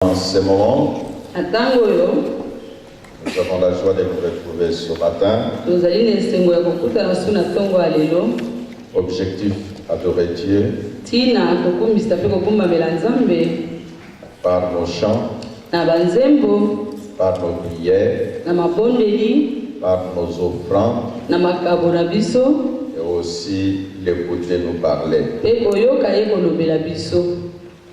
En ce moment, nous avons la joie de vous retrouver ce matin. Objectif, adorer Dieu par nos chants, par nos prières, par nos offrandes et aussi l'écouter nous parler.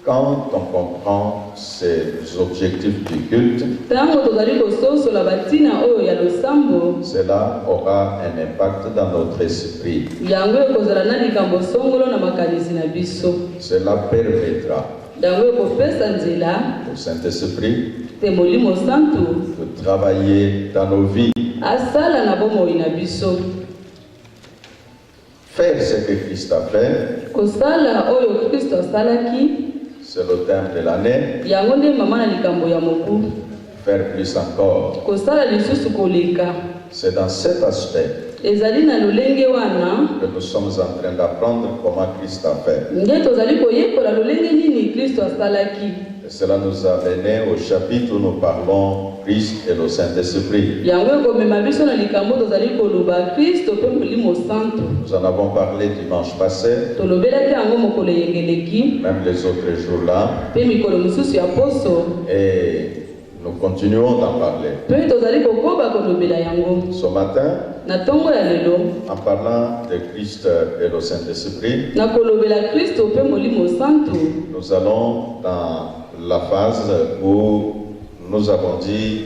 Quand on comprend ces objectifs du culte, cela aura un impact dans notre esprit. Cela permettra au Saint-Esprit de travailler dans nos vies. Faire ce que Christ a fait, c'est le thème de l'année. Faire plus encore. C'est dans cet aspect que nous sommes en train d'apprendre comment Christ a fait. Et cela nous a mené au chapitre où nous parlons Christ et le Saint-Esprit. Nous en avons parlé dimanche passé, même les autres jours là. Et nous continuons d'en parler. Ce matin, en parlant de Christ et le Saint-Esprit, nous allons dans la phase où nous avons dit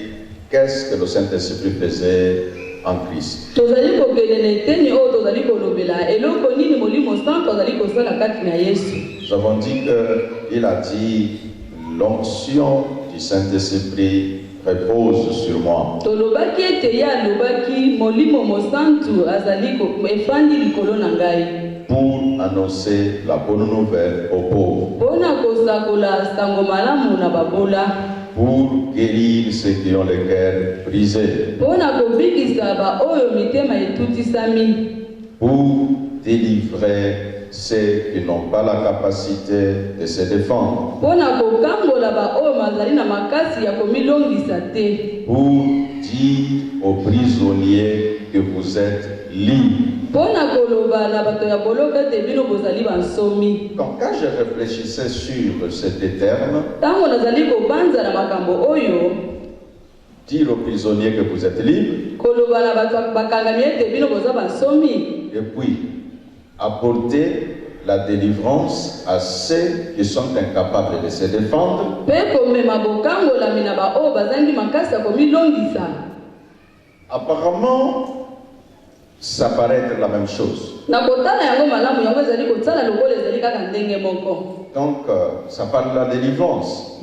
qu'est-ce que le Saint-Esprit faisait en Christ. Nous avons dit qu'il a dit l'onction du Saint-Esprit repose sur moi. Pour annoncer la bonne nouvelle aux pauvres. Pour guérir ceux qui ont le cœur brisé. Pour délivrer ceux qui n'ont pas la capacité de se défendre. Pour dire aux prisonniers que vous êtes libres. Donc quand je réfléchissais sur ces termes, dire aux prisonniers que vous êtes libres, et puis apporter la délivrance à ceux qui sont incapables de se défendre. Apparemment, ça paraît être la même chose. Donc, ça parle de la délivrance.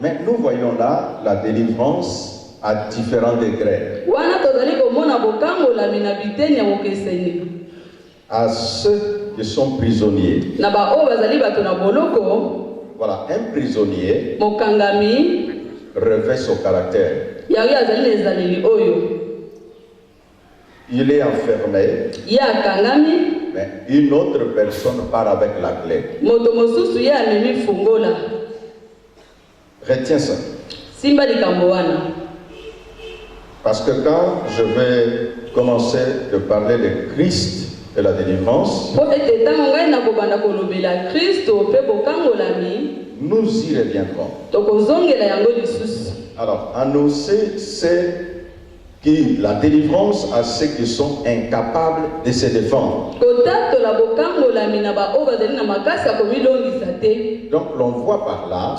Mais nous voyons là la délivrance à différents degrés. À ceux qui sont prisonniers. Voilà, un prisonnier revêt son caractère. Il est enfermé, mais une autre personne part avec la clé. Retiens ça. Parce que quand je vais commencer de parler de Christ et la délivrance, nous y reviendrons. Alors, annoncer, c'est la délivrance à ceux qui sont incapables de se défendre. Donc, l'on voit par là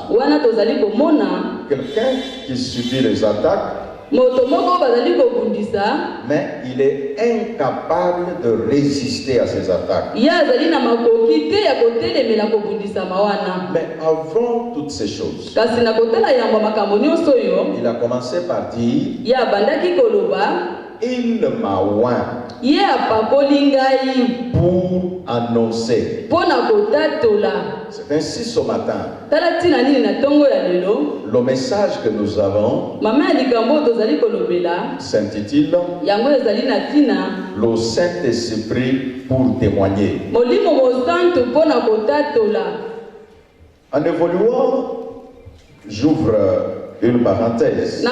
quelqu'un qui subit les attaques, mais il est incapable de résister à ces attaques. Mais avant toutes ces choses, il a commencé par dire, il m'a oint pour annoncer. C'est ainsi ce matin. Le message que nous avons s'intitule le Saint-Esprit pour témoigner. En évoluant, j'ouvre une parenthèse.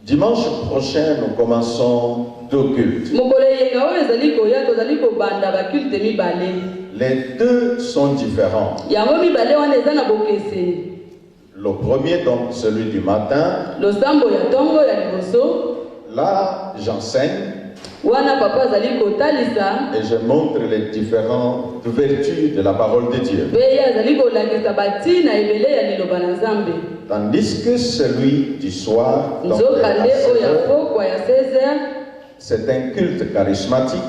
Dimanche prochain, nous commençons 2 cultes. Les 2 sont différents. Le premier, donc celui du matin, là j'enseigne et je montre les différentes vertus de la parole de Dieu. Tandis que celui du soir, donc c'est un culte charismatique.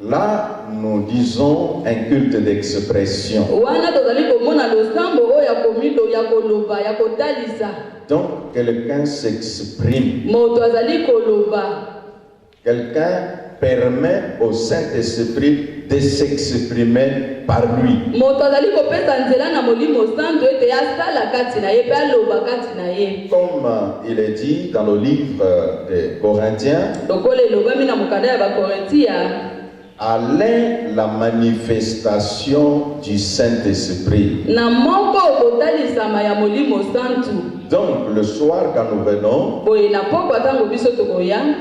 Là, nous disons un culte d'expression. Donc, quelqu'un s'exprime. Quelqu'un permet au Saint-Esprit de s'exprimer par lui. Comme il est dit dans le livre des Corinthiens, allez la manifestation du Saint-Esprit. Donc le soir quand nous venons,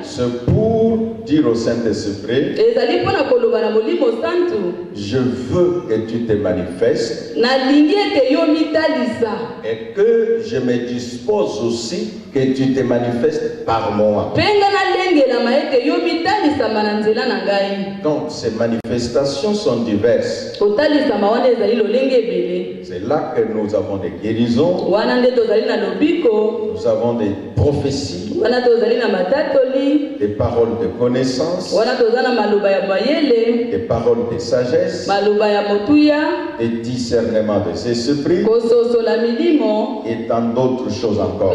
c'est pour dire au Saint-Esprit, je veux que tu te manifestes et que je me dispose aussi que tu te manifestes par moi. Donc ces manifestations sont diverses. C'est là que nous avons des guérisons, nous avons des prophéties, des paroles de connaissance, des paroles de sagesse, des discernements des esprits et tant d'autres choses encore.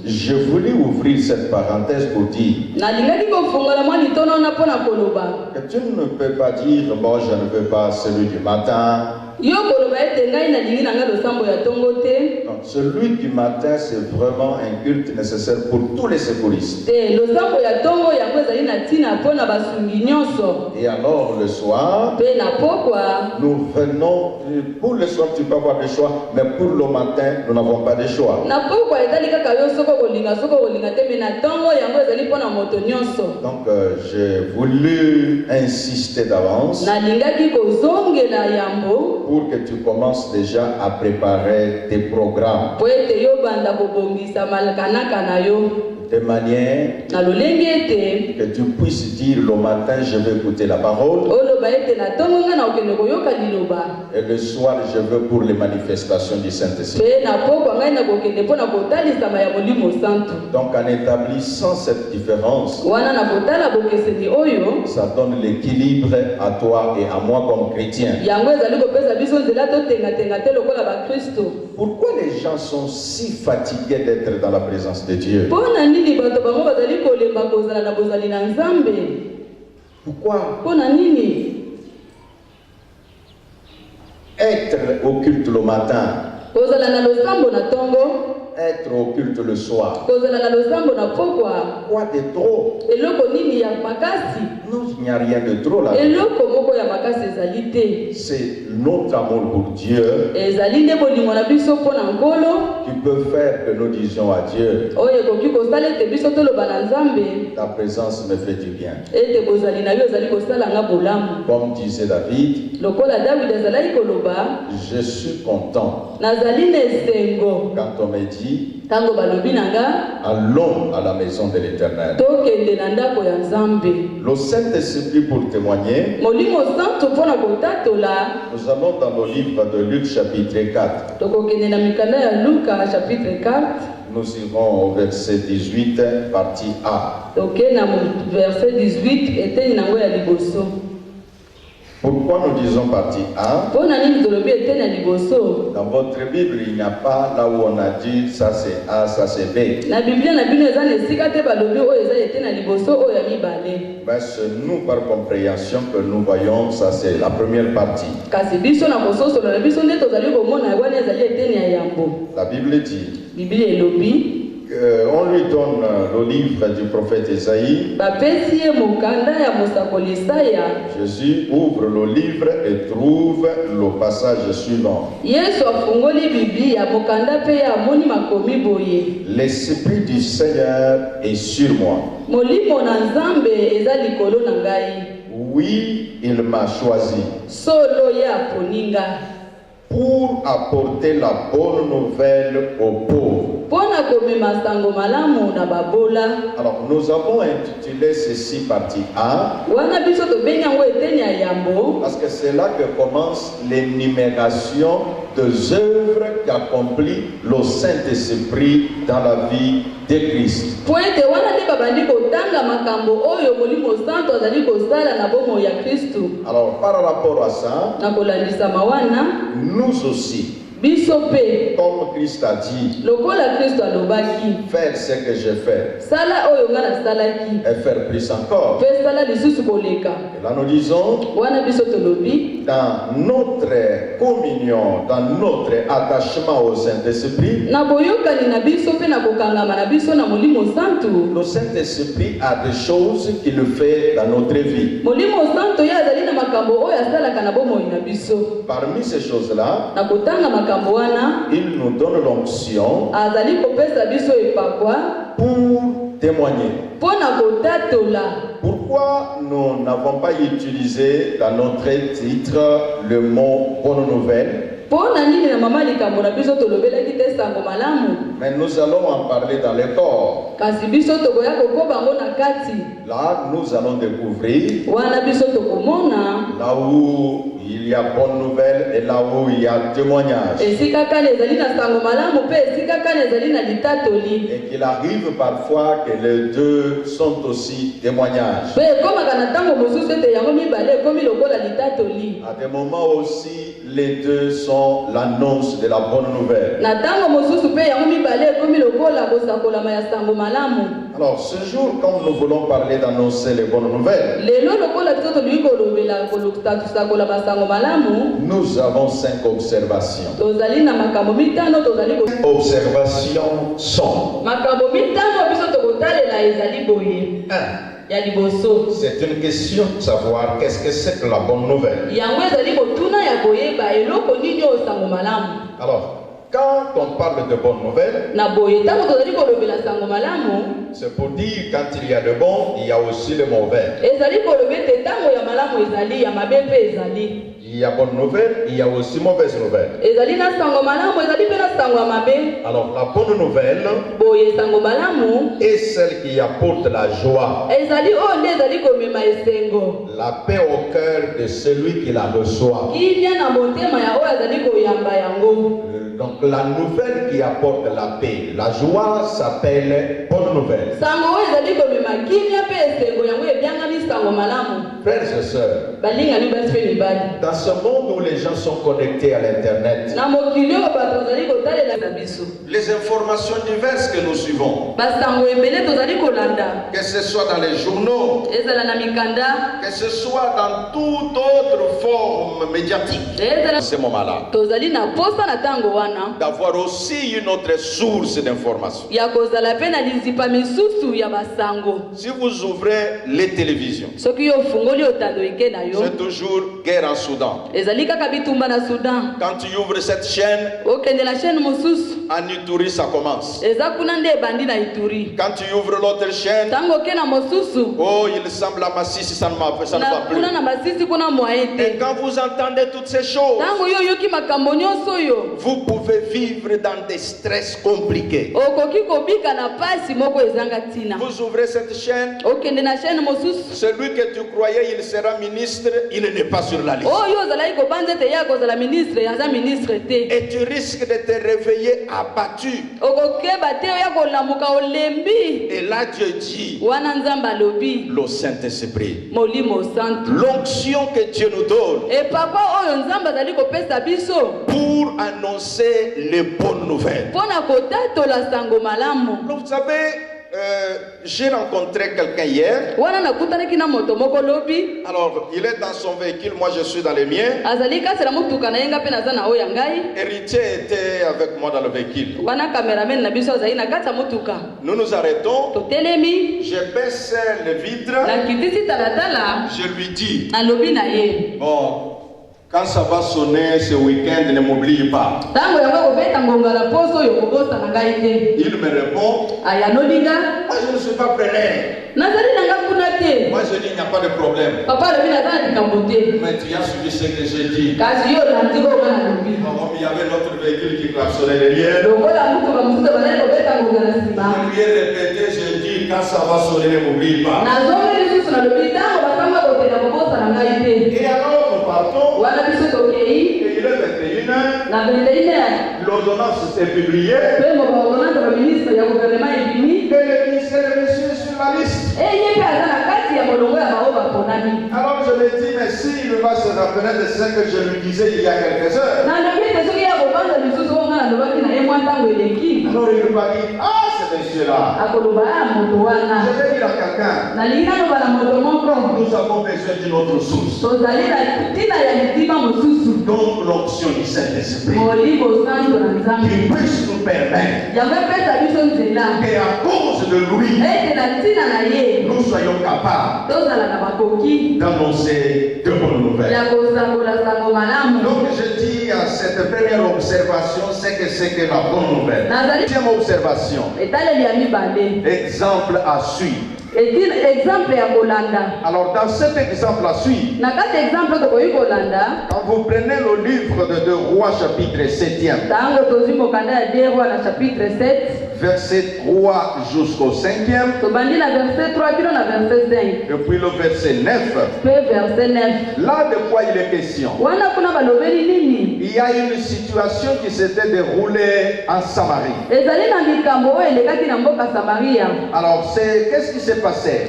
Je voulais ouvrir cette parenthèse pour dire que tu ne peux pas dire moi je ne veux pas celui du matin. Non, celui du matin, c'est vraiment un culte nécessaire pour tous les secouristes. Et alors le soir, nous venons, pour le soir tu peux avoir des choix, mais pour le matin, nous n'avons pas de choix. Donc j'ai voulu insister d'avance pour que tu commences déjà à préparer tes programmes. De manière que tu puisses dire le matin je vais écouter la parole et le soir je veux pour les manifestations du Saint-Esprit. Donc en établissant cette différence, ça donne l'équilibre à toi et à moi comme chrétiens. Pourquoi les gens sont si fatigués d'être dans la présence de Dieu? Pourquoi? Être au culte le matin, être au culte le soir, quoi de trop? Non, il n'y a rien de trop là. C'est notre amour pour Dieu qui peut faire que nous disions à Dieu, ta présence me fait du bien. Comme disait David, je suis content quand on me dit, allons à la maison de l'Éternel. Le Saint-Esprit pour témoigner, nous allons dans le livre de Luc chapitre 4. Nous irons au verset 18, partie A. Pourquoi nous disons partie A? Dans votre Bible, il n'y a pas là où on a dit ça c'est A, ça c'est B. Mais c'est nous par compréhension que nous voyons, ça c'est la première partie. La Bible dit, on lui donne le livre du prophète Isaïe. Jésus ouvre le livre et trouve le passage suivant. L'Esprit du Seigneur est sur moi. Oui, il m'a choisi pour apporter la bonne nouvelle aux pauvres. Alors, nous avons intitulé ceci partie 1 parce que c'est là que commence l'énumération des œuvres qu'accomplit le Saint-Esprit dans la vie de Christ. Alors, par rapport à ça, nous aussi, comme Christ a dit, faire ce que j'ai fait et faire plus encore. Et là nous disons, dans notre communion, dans notre attachement au Saint-Esprit, le Saint-Esprit a des choses qu'il fait dans notre vie. Parmi ces choses-là, il nous donne l'onction pour témoigner. Pourquoi nous n'avons pas utilisé dans notre titre le mot bonne nouvelle? Mais nous allons en parler dans le corps. Là, nous allons découvrir là où il y a bonne nouvelle et là où il y a témoignage. Et qu'il arrive parfois que les deux sont aussi témoignages. À des moments aussi, les deux sont l'annonce de la bonne nouvelle. Alors ce jour, comme nous voulons parler d'annoncer les bonnes nouvelles, nous avons 5 observations. Observations sont 1. C'est une question de savoir qu'est-ce que c'est que la bonne nouvelle. Alors, quand on parle de bonnes nouvelles, c'est pour dire quand il y a le bon, il y a aussi le mauvais. Il y a bonne nouvelle, il y a aussi mauvaise nouvelle. Alors la bonne nouvelle est celle qui apporte la joie, la paix au cœur de celui qui la reçoit. Donc la nouvelle qui apporte la paix, la joie s'appelle bonne nouvelle. Frères et sœurs, dans ce monde où les gens sont connectés à l'internet, les informations diverses que nous suivons, que ce soit dans les journaux, que ce soit dans toute autre forme médiatique, à ce moment-là, d'avoir aussi une autre source d'information. Si vous ouvrez les télévisions, c'est toujours guerre en Soudan. Quand tu ouvres cette chaîne, en Ituri ça commence. Quand tu ouvres l'autre chaîne, oh il semble à Massissi, ça ne va plus. Et quand vous entendez toutes ces choses, vous pouvez vivre dans des stress compliqués. Vous ouvrez cette chaîne, celui que tu croyais il sera ministre, il n'est pas sur la liste. Et tu risques de te réveiller abattu. Et là Dieu dit, le Saint-Esprit, l'onction que Dieu nous donne pour annoncer les bonnes nouvelles. Vous savez, j'ai rencontré quelqu'un hier. Alors, il est dans son véhicule, moi je suis dans le mien. Héritier était avec moi dans le véhicule. Nous nous arrêtons. Je baisse le vitre. Je lui dis, bon, quand ça va sonner ce week-end, ne m'oublie pas. Il me répond, moi je ne suis pas prêt. Moi je dis, il n'y a pas de problème. Mais tu as suivi ce que j'ai dit. Il y avait notre véhicule qui klaxonnait derrière. Je lui ai répété, j'ai dit, quand ça va sonner, ne m'oublie pas. Et alors nous partons. Et il est 21h. L'ordonnance s'est publiée. Et le ministère est sur la liste. Alors je me dis, mais s'il va se rappeler de ce que je lui disais il y a quelques heures. Alors il va dire, ah, c'est monsieur-là. Je vais dire à quelqu'un, nous avons besoin d'une autre source. Donc l'onction du Saint-Esprit qui puisse nous permettre et à cause de lui nous soyons capables d'annoncer de bonnes nouvelles. Donc je dis à cette première observation, c'est que la bonne nouvelle. Deuxième observation, exemple à suivre. Alors dans cet exemple à suivre, quand vous prenez le livre de 2 Rois chapitre 7e, verset 3 jusqu'au 5e, et puis le verset 9, là de quoi il est question? Il y a une situation qui s'était déroulée en Samarie. Alors qu'est-ce qui s'est passé?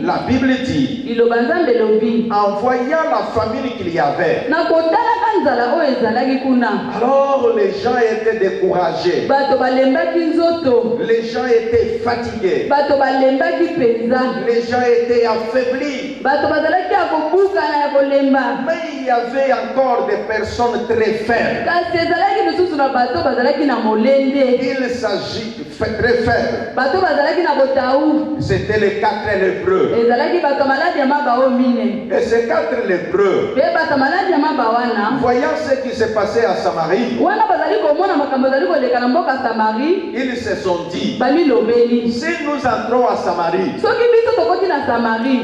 La Bible dit, en voyant la famine qu'il y avait, alors les gens étaient découragés, les gens étaient fatigués, les gens étaient affaiblis, mais il y avait encore des personnes très faibles. Il s'agit très faibles. C'était les 4 lépreux. Et ces 4 lépreux, voyant ce qui s'est passé à Samarie, ils se sont dit, si nous entrons à Samarie,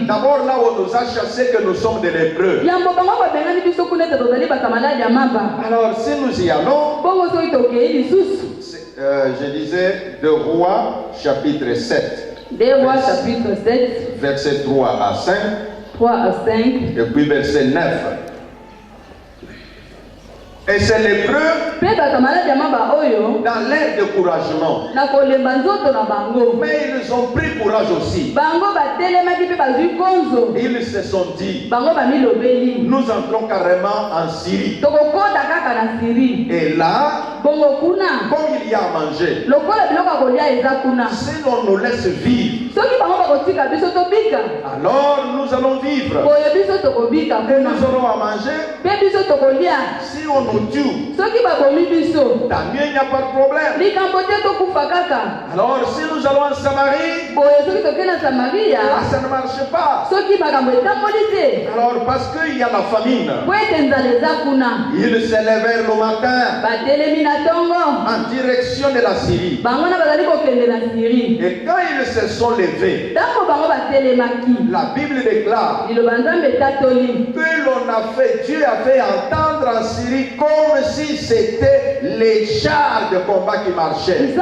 d'abord là où on nous a chassé que nous sommes des lépreux, alors si nous y allons, je disais 2 Rois chapitre 7. Verset 3 à 5. Et puis verset 9. Et ces lépreux, dans leur découragement, mais ils ont pris courage aussi. Ils se sont dit, nous entrons carrément en Syrie. Et là, comme il y a à manger, si l'on nous laisse vivre, alors nous allons vivre. Et nous aurons à manger. Si on nous tue, tant mieux, il n'y a pas de problème. Alors si nous allons en Samarie, ça ne marche pas. Alors parce qu'il y a la famine, ils se levèrent le matin en direction de la Syrie. Et quand ils se sont levés, la Bible déclare que l'on a fait, Dieu a fait entendre en Syrie comme si c'était les chars de combat qui marchaient.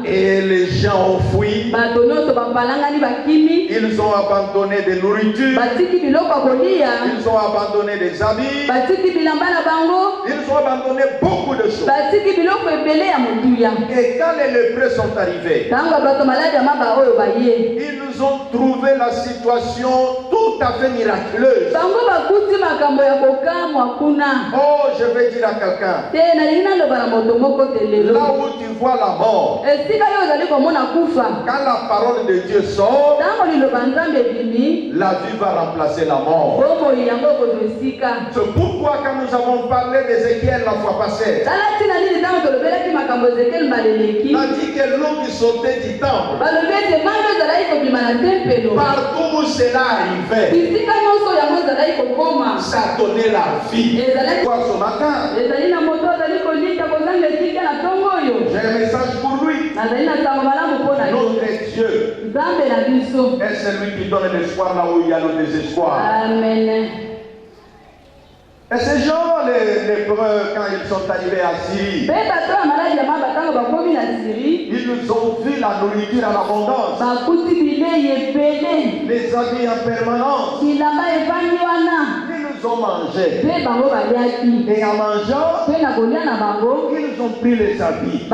Et les gens ont fui. Ils ont abandonné des nourritures. Ils ont abandonné des habits. Ils ont abandonné beaucoup de choses. Et quand les lépreux sont arrivés, ils nous ont trouvé la situation tout à fait miraculeuse. Oh, je vais dire à quelqu'un, là où tu vois la mort, quand la parole de Dieu sort, la vie va remplacer la mort. C'est pourquoi quand nous avons parlé d'Ézéchiel la fois passée, on a dit que l'eau qui sortait du temple, partout où cela arrivait, ça donnait la vie. Quoi ce matin? J'ai un message pour lui. Notre Dieu est celui qui donne l'espoir là où il y a le désespoir. Amen. Et ces gens, les lépreux, quand ils sont arrivés à Syrie, ils nous ont vu la nourriture en abondance, les habits en permanence. Ils nous ont mangé. Et en mangeant, ils ont pris les habits.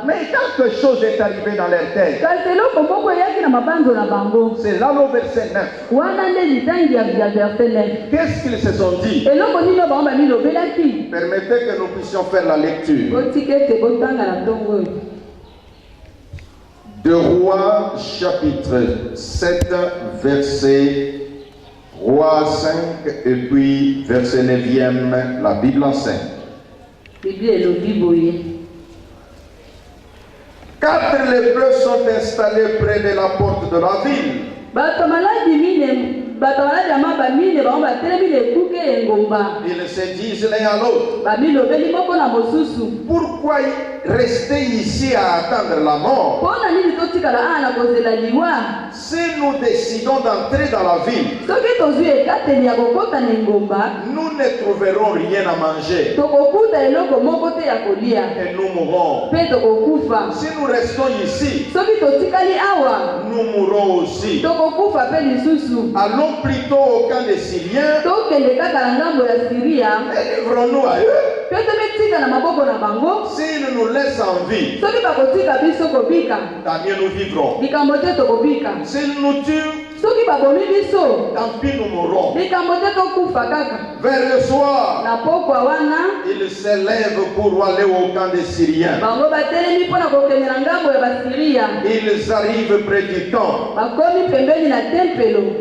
Mais quelque chose est arrivé dans leur tête. C'est là le verset 9. Qu'est-ce qu'ils se sont dit? Permettez que nous puissions faire la lecture. De Rois chapitre 7 verset Roi 5 et puis verset 9e, la Bible enseigne. 4 lépreux sont installés près de la porte de la ville. Ils se disent l'un à l'autre, pourquoi rester ici à attendre la mort? Si nous décidons d'entrer dans la ville, nous ne trouverons rien à manger et nous mourrons. Si nous restons ici, nous mourrons aussi. Allons plutôt au camp des Syriens et livrons-nous à eux. S'ils nous laissent en vie, tant mieux nous vivrons. S'ils nous tuent, tant pis nous mourrons. Vers le soir, ils s'élèvent pour aller au camp des Syriens. Ils arrivent près du camp,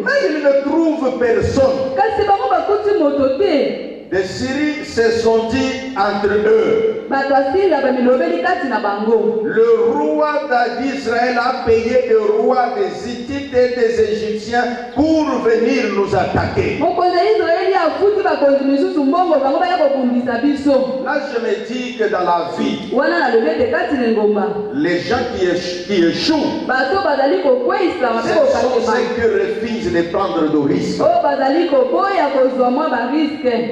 mais ils ne trouvent personne. Les Syriens se sont dit entre eux, le roi d'Israël a payé le roi des Hittites et des Égyptiens pour venir nous attaquer. Là je me dis que dans la vie, les gens qui échouent, ce sont ceux qui refusent de prendre de risques.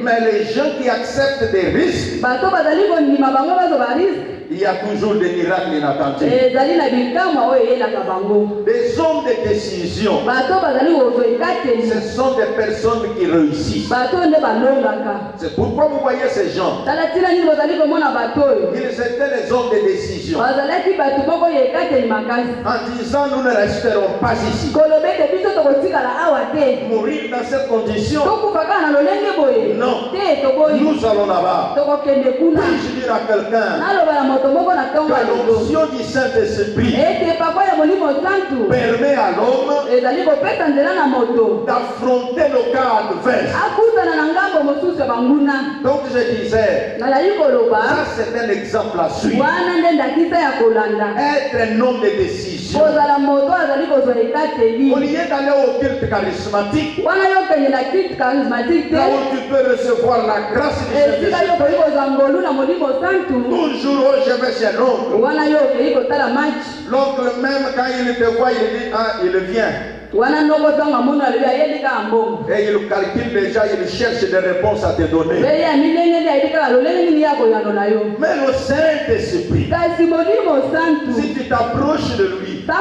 Mais les gens qui acceptent des risques, il y a toujours des miracles inattendus. Des hommes de décision, ce sont des personnes qui réussissent. C'est pourquoi vous voyez ces gens, ils étaient les hommes de décision, en disant nous ne resterons pas ici. Mourir dans cette condition, non, nous allons là-bas. Puis-je dire à quelqu'un que l'onction du Saint-Esprit permet à l'homme d'affronter le cas adverse. Donc je disais, ça c'est un exemple à suivre. Être un homme de décision. Au lieu d'aller au culte charismatique, là où tu peux recevoir la grâce du Saint-Esprit, toujours je vais chez l'oncle. L'oncle même quand il te voit, il dit ah il vient. Et il calcule déjà, il cherche des réponses à te donner. Mais le Saint-Esprit, si tu t'approches de lui, non,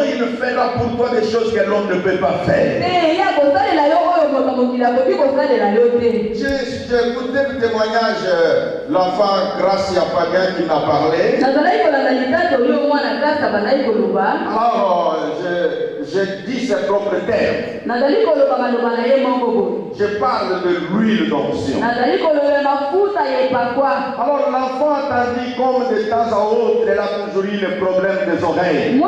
il fera pour toi des choses que l'homme ne peut pas faire. J'ai écouté le témoignage, l'enfant Gracia Pagan qui m'a parlé. Alors, je dis ses propres termes. Je parle de l'huile d'onction. Alors l'enfant a dit comme de temps à autre, elle a toujours eu le problème des oreilles.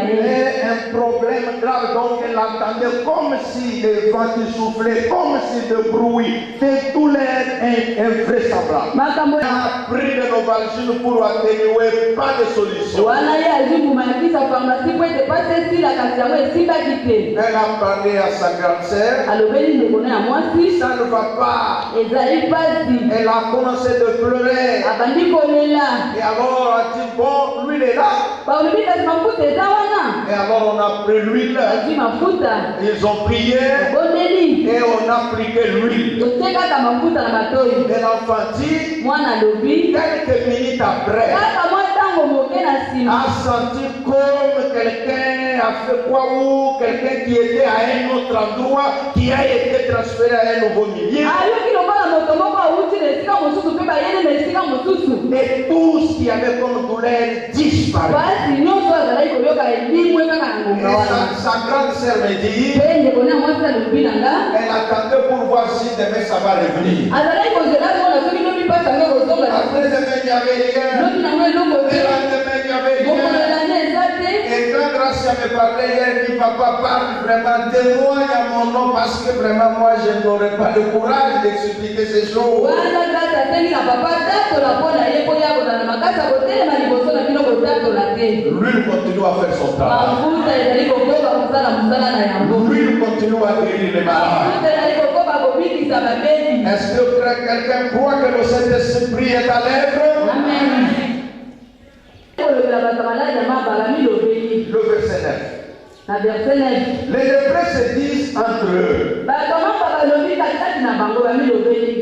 Et un problème grave, donc elle entendait comme si le vent soufflait, comme si le bruit, des douleurs invraisemblables. Elle a pris de Novalgine pour atténuer, pas de solution. Elle a parlé à sa grande sœur. Ça ne va pas. Elle a commencé de pleurer. Et alors elle a dit bon, l'huile est là. Et alors on a pris l'huile. Ils ont prié. Et on a appliqué l'huile. Et l'enfant dit, quelques minutes après, a senti comme quelqu'un a fait quoi ou quelqu'un qui était à un autre endroit qui a été transféré à un nouveau milieu. Et tout ce qui avait comme douleur disparaît. Et sa grande sœur me dit, elle attendait pour voir si demain ça va revenir. Après demain il n'y avait rien. Et lendemain il n'y avait rien. Et quand Gracia me parlait, elle dit papa parle vraiment de moi et à mon nom parce que vraiment moi je n'aurais pas le courage d'expliquer ces choses. L'huile continue à faire son travail. L'huile continue à guérir les malades. Est-ce que quelqu'un croit que le Saint-Esprit est à l'œuvre? Amen. Le verset 9. Les lépreux se disent entre eux.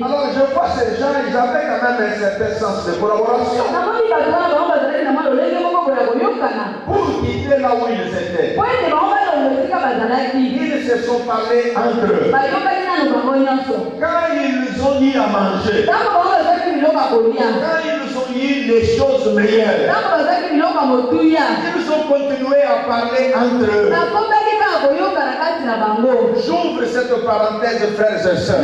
Alors je vois ces gens, ils avaient quand même un certain sens de collaboration. Pour quitter là où ils étaient, ils se sont parlé entre eux. Quand ils ont eu à manger, quand ils ont eu les choses meilleures, ils ont continué à parler entre eux. J'ouvre cette parenthèse, frères et sœurs.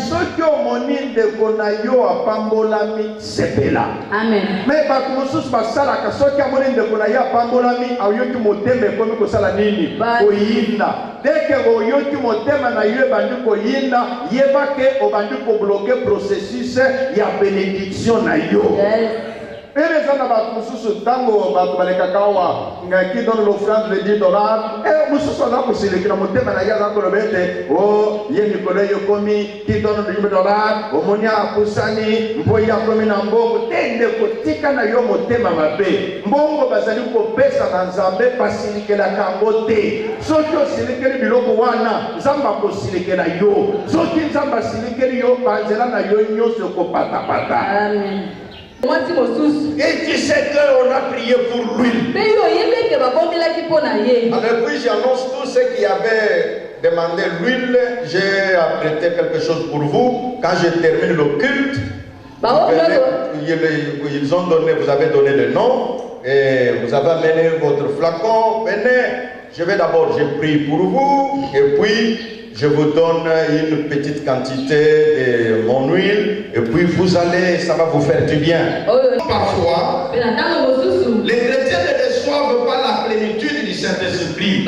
Ceux qui ont mon île de Konayo à Pambolami, c'est là. Amen. Mais Bakumosus Basalaka, ceux qui ont mon île de Konayo à Pambolami, à Yoki Moteme, comme Kosalanini, Oyinda. Dès que Yoki Motema na Yé Banduko Yinda, Yebake, Obanduko bloqué processus, il y a bénédiction na Yo. Et les gens qui donnent l'offrande de $10, et nous sommes là pour célébrer. Oh, il y a Nicolas Yokomi qui donne $10, Omonia Poussani, Mboya Kominambo, Tende Kotika na yo motema mabe. Mbongo bazali ko pesa na Nzambe pasilike la kambote. Soki osilike biloko wana, Nzamba ko silike na yo. Soki Nzamba silike yo, banzela na yo nyonso ko pata pata. Amen. Et 17 heures, on a prié pour l'huile. Alors puis j'annonce tous ceux qui avaient demandé l'huile. J'ai apprêté quelque chose pour vous. Quand je termine le culte, ils ont donné, vous avez donné le nom et vous avez amené votre flacon. Venez, je vais d'abord, je prie pour vous et puis je vous donne une petite quantité de mon huile et puis vous allez, ça va vous faire du bien. Parfois, les chrétiens ne reçoivent pas la plénitude du Saint-Esprit.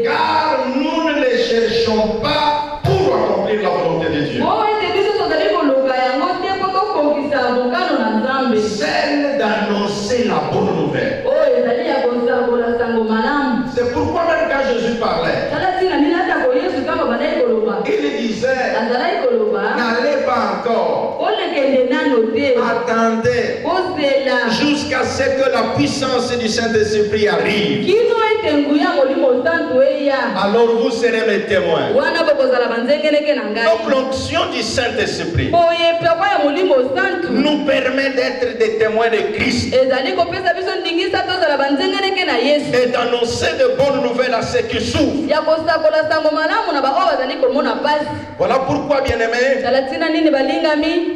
Car nous ne les cherchons pas pour accomplir la volonté de Dieu. Celle d'annoncer la bonne nouvelle. C'est pourquoi même quand Jésus parlait, il disait, n'allez pas encore, attendez jusqu'à ce que la puissance du Saint-Esprit arrive. alors vous serez mes témoins. Donc l'onction du Saint-Esprit nous permet d'être des témoins de Christ et d'annoncer de bonnes nouvelles à ceux qui souffrent. Voilà pourquoi, bien-aimés,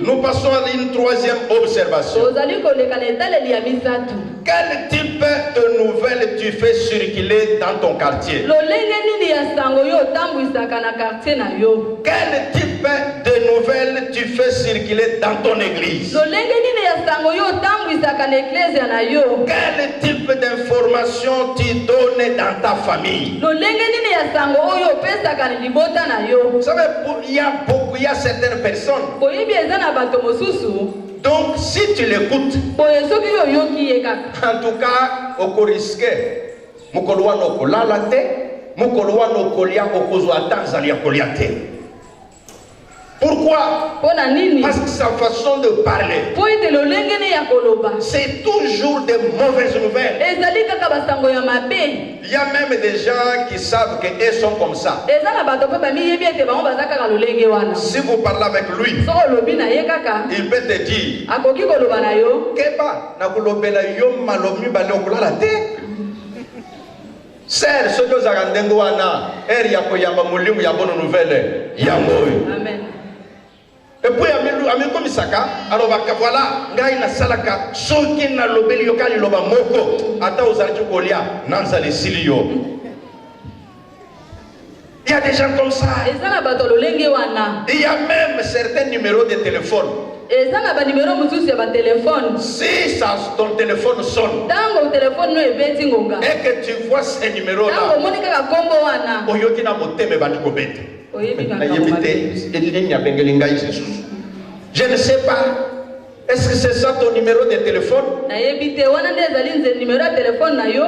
nous passons à une troisième observation. Quel type de nouvelles tu fais circuler dans ton quartier? Quel type de nouvelles tu fais circuler dans ton église? Quel type d'informations tu donnes dans ta famille? Vous savez, il y a certaines personnes. Donc, si tu l'écoutes, en tout cas, au risque, Mukoloa no kolalate, Mukoloa no kolia okozwata zalia koliate. Pourquoi? Parce que sa façon de parler, c'est toujours de mauvaises nouvelles. Il y a même des gens qui savent qu'ils sont comme ça. Si vous parlez avec lui, il peut te dire Keba, nakulobela yo malomi bale okulalate. Serre, ce que vous avez dit, c'est que vous avez une bonne nouvelle. Amen. Et puis, comme ça, alors voilà, il y a salaka, ceux qui n'ont pas le yoka, ils ont moko, ata uzarju kolia, nanzali silio. Il y a des gens comme ça. Il y a même certains numéros de téléphone. Si ton téléphone sonne et que tu vois ces numéros-là, je ne sais pas. Est-ce que c'est ça ton numéro de téléphone?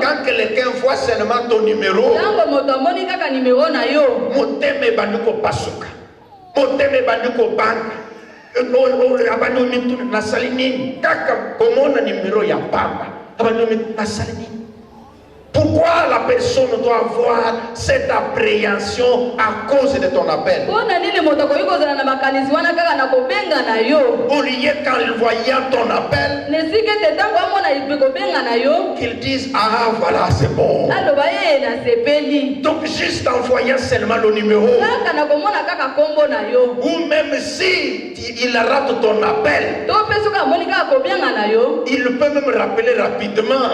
Quand quelqu'un voit seulement ton numéro, moteme banduko pasuka, moteme banduko bank. Pourquoi la personne doit avoir cette appréhension à cause de ton appel? Au lieu quand ils voyaient ton appel, qu'ils disent ah voilà c'est bon. Donc juste en voyant seulement le numéro, ou même si il rate ton appel, il peut même rappeler rapidement.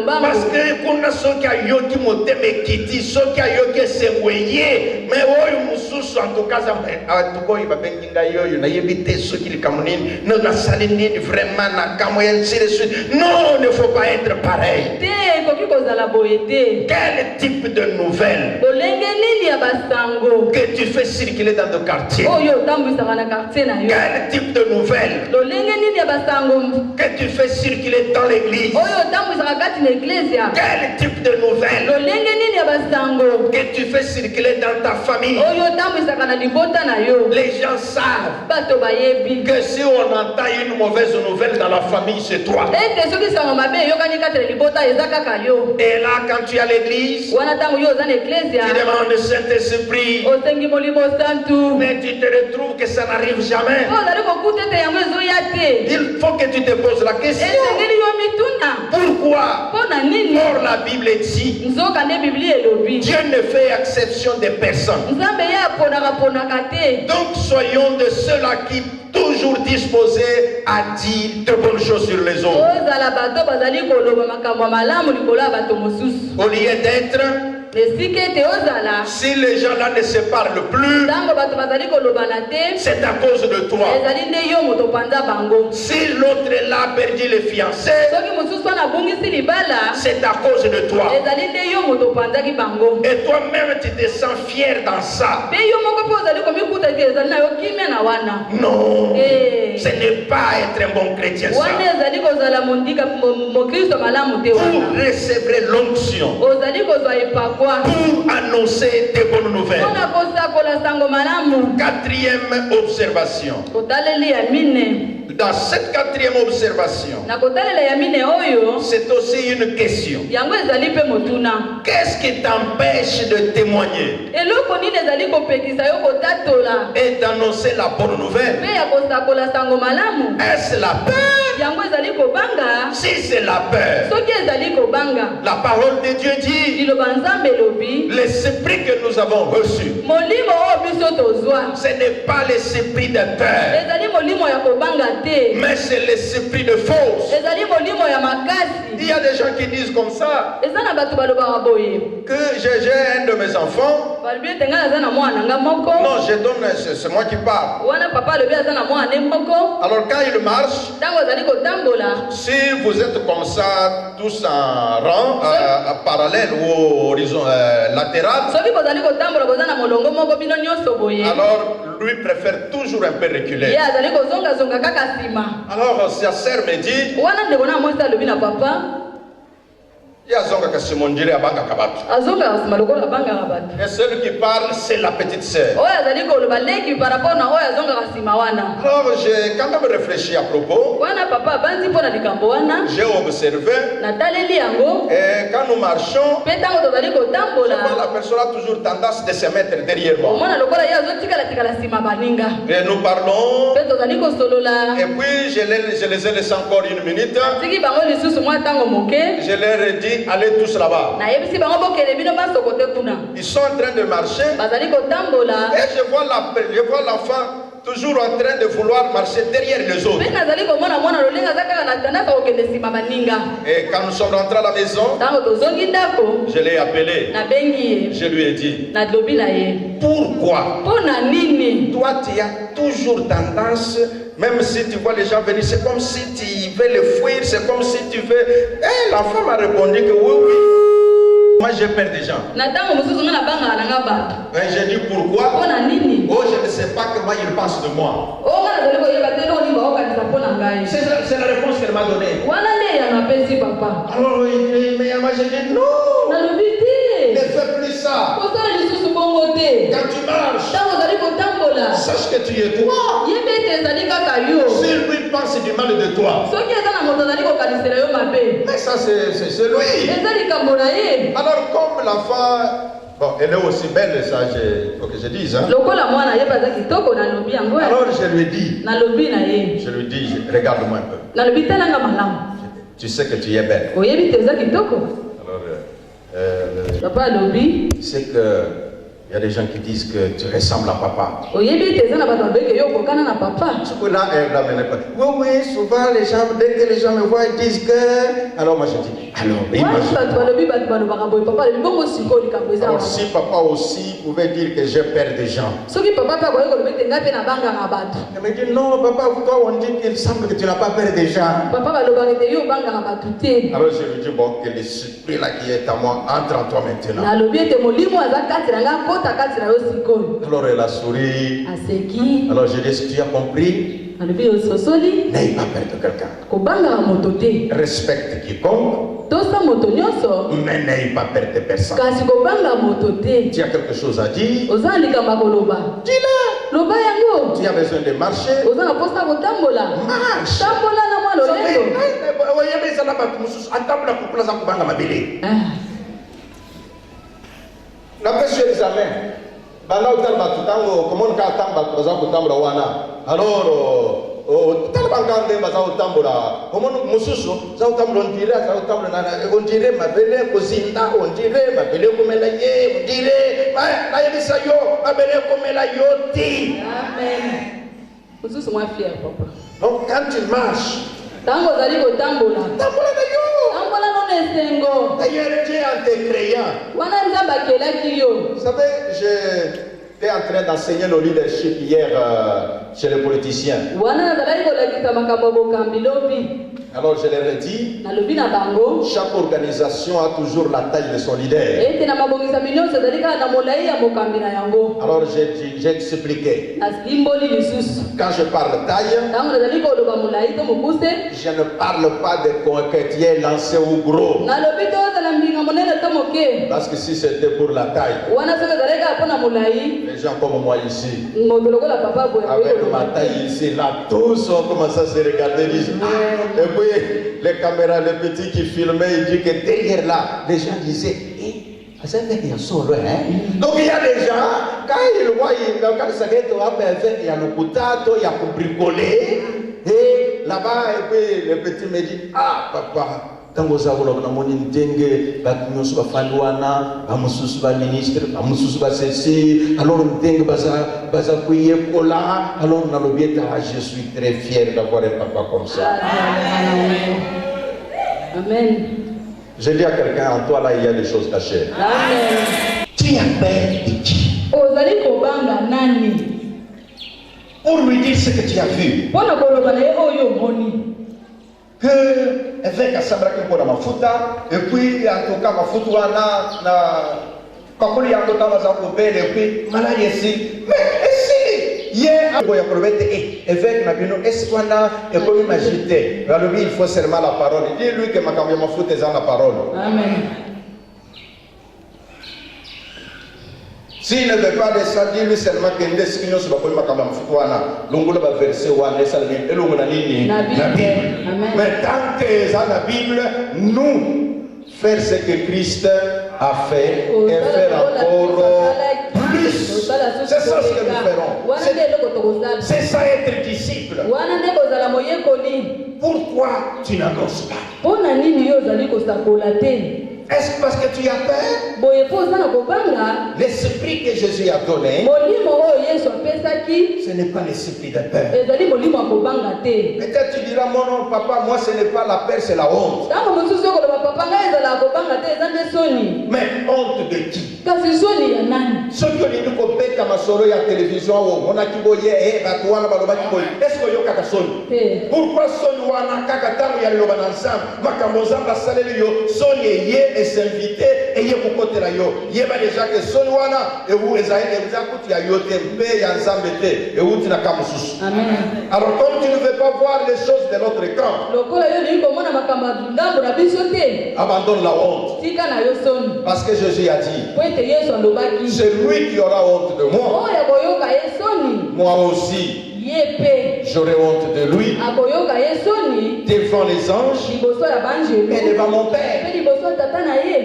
Parce que qu'on a ceux qui a yoki moteme kiti, ceux qui a yoki sengoye, mais oyo mususu en tout cas ça atuko iba benginga yoyo na yebite ceux qui le kamunini, non na salinini vraiment na kamoyen sur suite. Non, ne faut pas être pareil. Quel type de nouvelles que tu fais circuler dans le quartier? Quel type de nouvelles que tu fais circuler dans l'église? Quel type de nouvelles que tu fais circuler dans ta famille? Les gens savent que si on entend une mauvaise nouvelle dans la famille, c'est toi. Et là, quand tu es à l'église, tu demandes le Saint-Esprit, mais tu te retrouves que ça n'arrive jamais. Il faut que tu te poses la question. Pourquoi? Or la Bible dit, Dieu ne fait exception des personnes. Donc soyons de ceux-là qui toujours disposés à dire de bonnes choses sur les autres. Au lieu d'être, si les gens là ne se parlent plus, c'est à cause de toi. Si l'autre là a perdu les fiancés, c'est à cause de toi. Et toi-même tu te sens fier dans ça. Non. Ce n'est pas être un bon chrétien. Ça. Pour recevoir l'onction. Pour annoncer des bonnes nouvelles. Quatrième observation. Dans cette quatrième observation, c'est aussi une question. Qu'est-ce qui t'empêche de témoigner et d'annoncer la bonne nouvelle? Est-ce la peur? Si c'est la peur, la parole de Dieu dit l'esprit que nous avons reçu, ce n'est pas l'esprit de peur, mais c'est l'esprit de force. Il y a des gens qui disent comme ça que j'ai un de mes enfants. Non, je donne, c'est moi qui parle. Alors quand il marche, si vous êtes comme ça, tous en rang, parallèle ou horizon latéral, alors lui préfère toujours un peu reculer. Alors sa sœur me dit, et celui qui parle, c'est la petite sœur. Alors j'ai quand même réfléchi à propos. J'ai observé. Et quand nous marchons, la personne a toujours tendance de se mettre derrière moi. Et nous parlons. Et puis je les ai laissés encore une minute. Je leur ai dit, allez tous là-bas. Ils sont en train de marcher. Et je vois l'enfant toujours en train de vouloir marcher derrière les autres. Et quand nous sommes rentrés à la maison, je l'ai appelé. Je lui ai dit, pourquoi toi tu as toujours tendance, même si tu vois les gens venir, c'est comme si tu veux les fuir, c'est comme si tu veux... Et l'enfant m'a répondu que oui. Moi j'ai peur des gens. Et j'ai dit pourquoi? Oh, je ne sais pas comment ils pensent de moi. C'est la réponse qu'elle m'a donnée. Alors moi j'ai dit non. Ne fais plus ça. Quand tu marches, sache que tu es toi. Si lui pense du mal de toi, mais ça c'est lui. Alors comme l'enfant, bon, elle est aussi belle, ça il faut que je dise. Hein? Alors je lui dis, regarde-moi un peu. Tu sais que tu es belle. Alors, c'est que il y a des gens qui disent que tu ressembles à papa. Oui, souvent les gens, dès que les gens me voient, ils disent que... Alors moi je dis, alors si papa aussi pouvait dire que j'ai peur des gens. Il me dit, non papa, toi on dit qu'il semble que tu n'as pas peur des gens. Alors je lui dis, bon, que l'esprit là qui est à moi entre en toi maintenant. Alors elle a souri. Alors je dis, est-ce que tu as compris? N'aie pas peur de quelqu'un. Respecte quiconque. Mais n'aie pas peur de personne. Tu as quelque chose à dire? Dis-le. Tu as besoin de marcher? Marche. Alors, donc quand tu marches, d'ailleurs Dieu en te créant. Vous savez, j'étais en train d'enseigner le leadership hier chez les politiciens. Alors je leur ai dit, chaque organisation a toujours la taille de son leader. Alors j'ai expliqué. Quand je parle taille, je ne parle pas de chrétiens lancés ou gros. Parce que si c'était pour la taille, les gens comme moi ici, avec ma taille ici, là, tous ont commencé à se regarder. Et puis les caméras, les petits qui filmaient, ils disent que derrière là, les gens disaient, c'est un garçon, hein? Donc il y a des gens, quand ils voient, quand ils savent il y a le potato, il y a le bricolé, et là-bas, et puis les petits me disent, ah papa, quand vous avez le dengue, nous sommes fanouana, nous sommes ministre, nous sommes ceci, alors nous dengue, alors on a le bien, je suis très fier d'avoir un papa comme ça. Amen. Je dis à quelqu'un, en toi là, il y a des choses cachées. Amen. Tu as peur de qui? Pour lui dire ce que tu as vu. Que avec Asabra qui pour mafuta et puis en tout cas mafuta na kakuli ya kota mazako bele et puis malali ici mais ici hier aboya probete avec na bino est-ce qu'on a et comme imaginer alors il faut seulement la parole dis-lui que makambo mafuta est la parole. Amen. S'il ne veut pas de ça, dis-lui seulement que nous sommes sur le makambo mafuta longola ba verset wa nesalmi elongona nini na Bible. Mais tant que dans la Bible, nous faire ce que Christ a fait et faire encore plus. C'est ça ce que nous ferons. C'est ça être disciple. Pourquoi tu n'annonces pas? Est-ce parce que tu as peur? L'esprit que Jésus a donné, ce n'est pas l'esprit de peur. Peut-être tu diras, mon papa, moi ce n'est pas la peur, c'est la honte. Mais honte de qui? Ceux qui ont dit comme solo ya télévision, on a qui boye, est-ce que yo kaka soni? Pourquoi soni wana kaka tango ya loba ensemble? Makamboza basaleli yo soni ye et s'inviter et ye kokote la yo. Ye ba déjà que soni wana et vous ezaïe ezakuti ya yo tempe ya nzambete et vous tina kamususu. Amen. Alors comme tu ne veux pas voir les choses de l'autre camp, abandonne la honte. Parce que Jésus a dit, c'est lui qui aura honte de moi. Moi aussi, j'aurai honte de lui devant les anges et devant mon Père.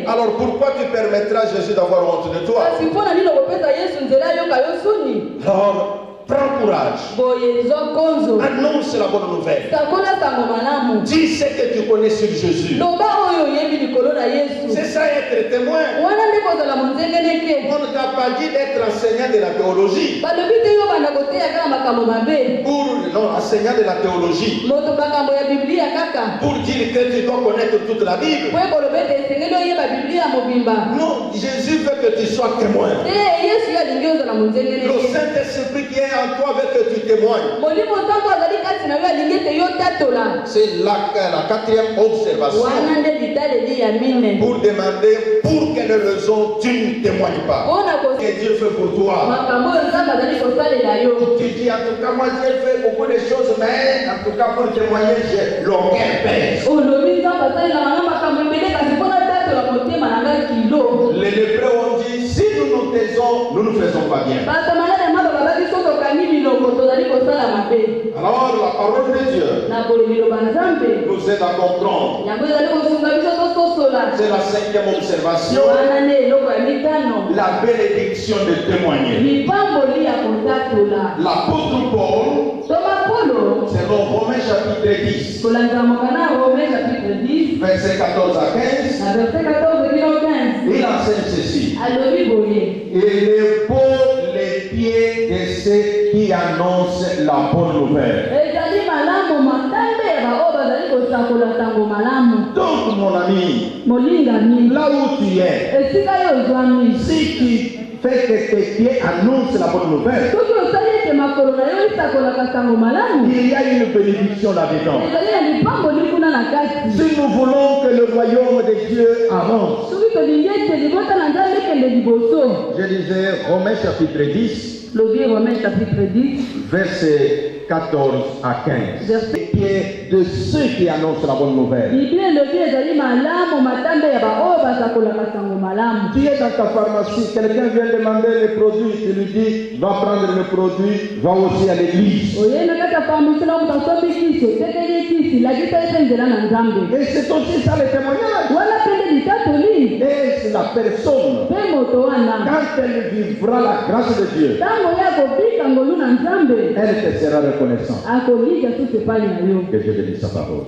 Alors pourquoi tu permettras Jésus d'avoir honte de toi? Alors, prends courage. Annonce la bonne nouvelle. Dis ce que tu connais sur Jésus. C'est ça être témoin. On ne t'a pas dit d'être enseignant de la théologie. Non, enseignant de la théologie. Pour dire que tu dois connaître toute la Bible. Non, Jésus veut que tu sois témoin. Le Saint-Esprit qui est en toi veut que tu témoignes. C'est la quatrième observation. Pour demander pour quelle raison tu ne témoignes pas. Que Dieu fait pour toi. Tu dis en tout cas moi Dieu fait beaucoup de choses mais en tout cas pour témoigner j'ai l'aucun pèse. Les lépreux ont dit si nous nous taisons nous ne faisons pas bien. Alors la parole de Dieu nous aide à comprendre. C'est la cinquième observation. La bénédiction de témoigner. L'apôtre Paul, selon Romains chapitre 10, verset 14 à 15, il enseigne ceci. Il épaule les pieds de ceux qui annoncent la bonne nouvelle. Donc mon ami, là où tu es, si tu fais que tes pieds annoncent la bonne nouvelle, Il y a une bénédiction là-dedans. Si nous voulons que le royaume de Dieu avance, je disais Romains chapitre 10, verset 14 à 15. Qui est de ceux qui annoncent la bonne nouvelle. Tu es dans ta pharmacie, quelqu'un vient demander les produits, tu lui dis, va prendre le produit, va aussi à l'église. Et c'est aussi ça le témoignage. Et c'est la personne, quand elle vivra la grâce de Dieu, elle te sera reconnaissante. Que Dieu bénisse sa parole.